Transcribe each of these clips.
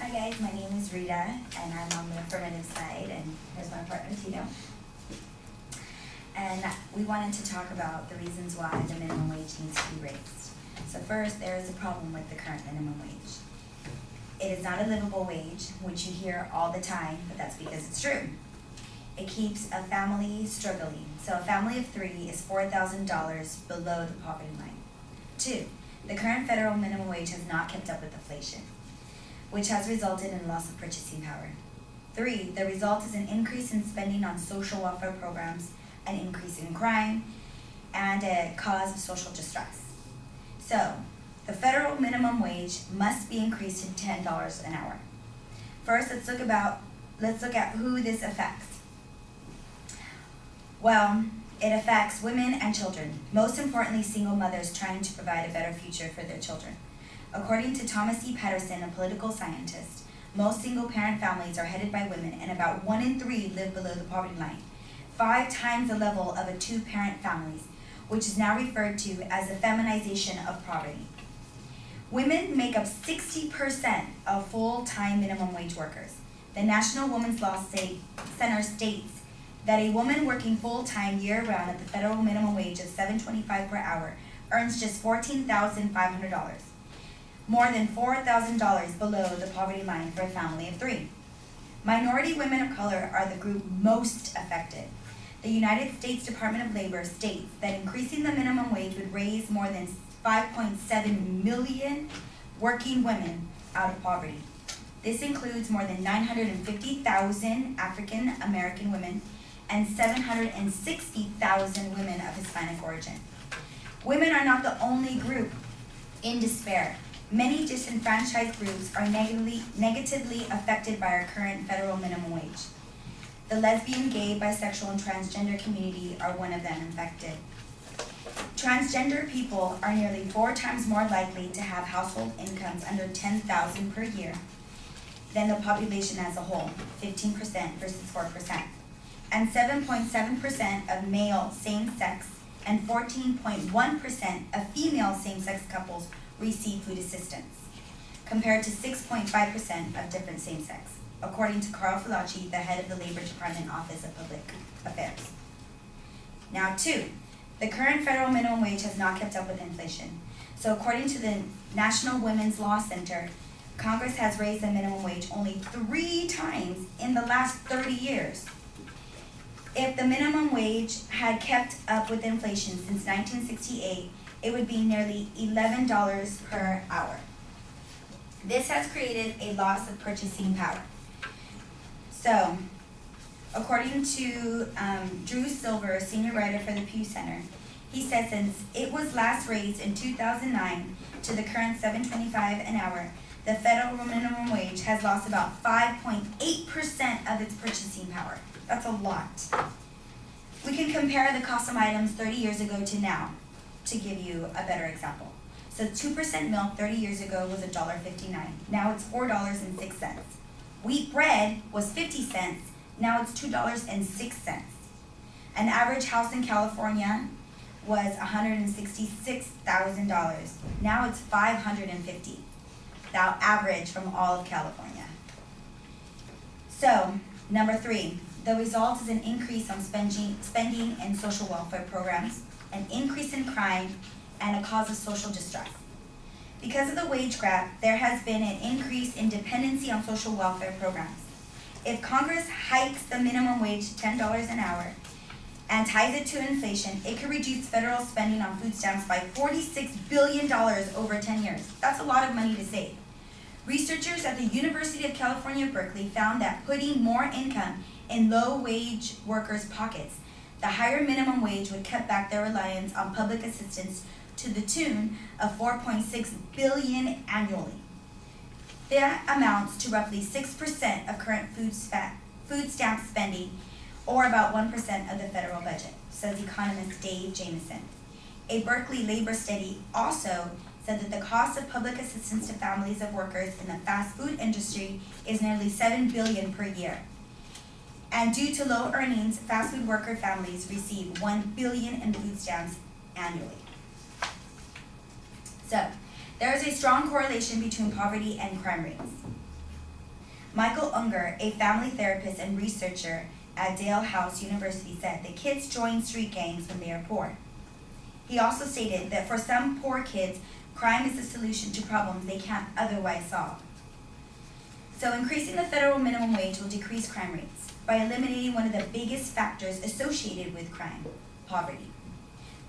Hi guys, my name is Rita and I'm on the affirmative side, and here's my partner Tito. And we wanted to talk about the reasons why the minimum wage needs to be raised. So first, there is a problem with the current minimum wage. It is not a livable wage, which you hear all the time, but that's because it's true. It keeps a family struggling. So a family of 3 is $4,000 below the poverty line. 2, the current federal minimum wage has not kept up with inflation, which has resulted in loss of purchasing power. 3, the result is an increase in spending on social welfare programs, an increase in crime, and a cause of social distress. So, the federal minimum wage must be increased to $10 an hour. First, let's look at who this affects. Well, it affects women and children, most importantly single mothers trying to provide a better future for their children. According to Thomas E. Patterson, a political scientist, most single-parent families are headed by women, and about 1 in 3 live below the poverty line, 5 times the level of a 2-parent families, which is now referred to as the feminization of poverty. Women make up 60% of full-time minimum wage workers. The National Women's Law Center states that a woman working full-time year-round at the federal minimum wage of $7.25 per hour earns just $14,500, more than $4,000 below the poverty line for a family of 3. Minority women of color are the group most affected. The United States Department of Labor states that increasing the minimum wage would raise more than 5.7 million working women out of poverty. This includes more than 950,000 African American women and 760,000 women of Hispanic origin. Women are not the only group in despair. Many disenfranchised groups are negatively affected by our current federal minimum wage. The lesbian, gay, bisexual, and transgender community are one of them affected. Transgender people are nearly 4 times more likely to have household incomes under $10,000 per year than the population as a whole, 15% versus 4%. And 7.7% of male same-sex and 14.1% of female same-sex couples receive food assistance, compared to 6.5% of different same-sex, according to Carl Falaci, the head of the Labor Department Office of Public Affairs. Now 2, the current federal minimum wage has not kept up with inflation. So according to the National Women's Law Center, Congress has raised the minimum wage only 3 times in the last 30 years. If the minimum wage had kept up with inflation since 1968, it would be nearly $11 per hour. This has created a loss of purchasing power. So, according to Drew Silver, senior writer for the Pew Center, he says since it was last raised in 2009 to the current $7.25 an hour, the federal minimum wage has lost about 5.8% of its purchasing power. That's a lot. We can compare the cost of items 30 years ago to now to give you a better example. So 2% milk 30 years ago was $1.59. Now it's $4.06. Wheat bread was 50 cents. Now it's $2.06. An average house in California was $166,000. Now it's $550,000. That average from all of California. So, number 3, the result is an increase on spending in social welfare programs, an increase in crime, and a cause of social distress. Because of the wage gap, there has been an increase in dependency on social welfare programs. If Congress hikes the minimum wage to $10 an hour and ties it to inflation, it could reduce federal spending on food stamps by $46 billion over 10 years. That's a lot of money to save. Researchers at the University of California, Berkeley found that putting more income in low-wage workers' pockets, the higher minimum wage would cut back their reliance on public assistance to the tune of $4.6 billion annually. That amounts to roughly 6% of current food stamp spending, or about 1% of the federal budget, says economist Dave Jamieson. A Berkeley labor study also said that the cost of public assistance to families of workers in the fast food industry is nearly $7 billion per year. And due to low earnings, fast food worker families receive $1 billion in food stamps annually. So, there is a strong correlation between poverty and crime rates. Michael Unger, a family therapist and researcher at Dalhousie University, said that kids join street gangs when they are poor. He also stated that for some poor kids, crime is the solution to problems they can't otherwise solve. So increasing the federal minimum wage will decrease crime rates by eliminating one of the biggest factors associated with crime, poverty.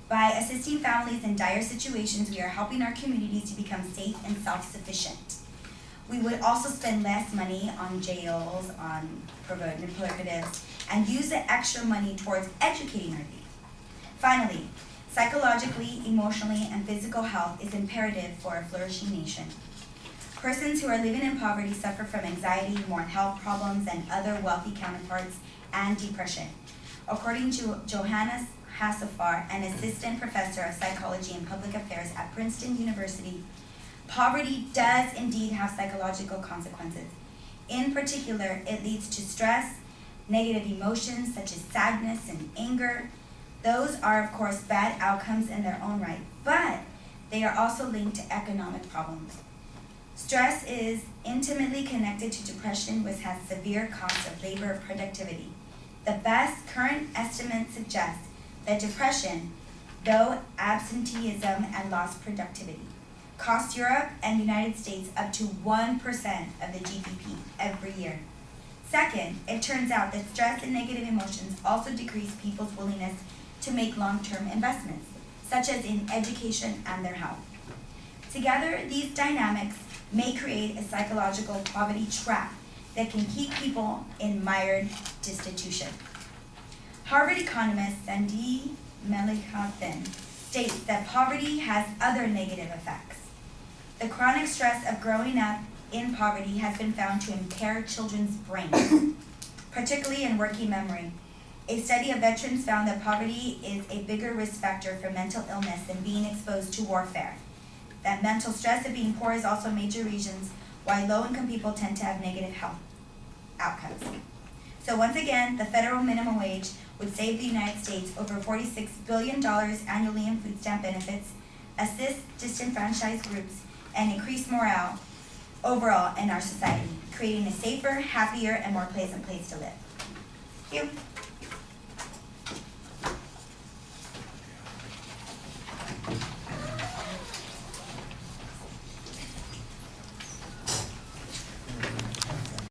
By assisting families in dire situations, we are helping our communities to become safe and self-sufficient. We would also spend less money on jails, on preventives, and use the extra money towards educating our youth. Finally, psychologically, emotionally, and physical health is imperative for a flourishing nation. Persons who are living in poverty suffer from anxiety, more health problems than other wealthy counterparts, and depression. According to Johannes Hassefar, an assistant professor of psychology and public affairs at Princeton University, poverty does indeed have psychological consequences. In particular, it leads to stress, negative emotions such as sadness and anger. Those are, of course, bad outcomes in their own right, but they are also linked to economic problems. Stress is intimately connected to depression, which has severe costs of labor productivity. The best current estimates suggest that depression, though absenteeism and lost productivity, costs Europe and the United States up to 1% of the GDP every year. Second, it turns out that stress and negative emotions also decrease people's willingness to make long-term investments, such as in education and their health. Together, these dynamics may create a psychological poverty trap that can keep people in mired destitution. Harvard economist Sandy Melihathan states that poverty has other negative effects. The chronic stress of growing up in poverty has been found to impair children's brains, particularly in working memory. A study of veterans found that poverty is a bigger risk factor for mental illness than being exposed to warfare. That mental stress of being poor is also a major reason why low-income people tend to have negative health outcomes. So once again, the federal minimum wage would save the United States over $46 billion annually in food stamp benefits, assist disenfranchised groups, and increase morale overall in our society, creating a safer, happier, and more pleasant place to live. Thank you.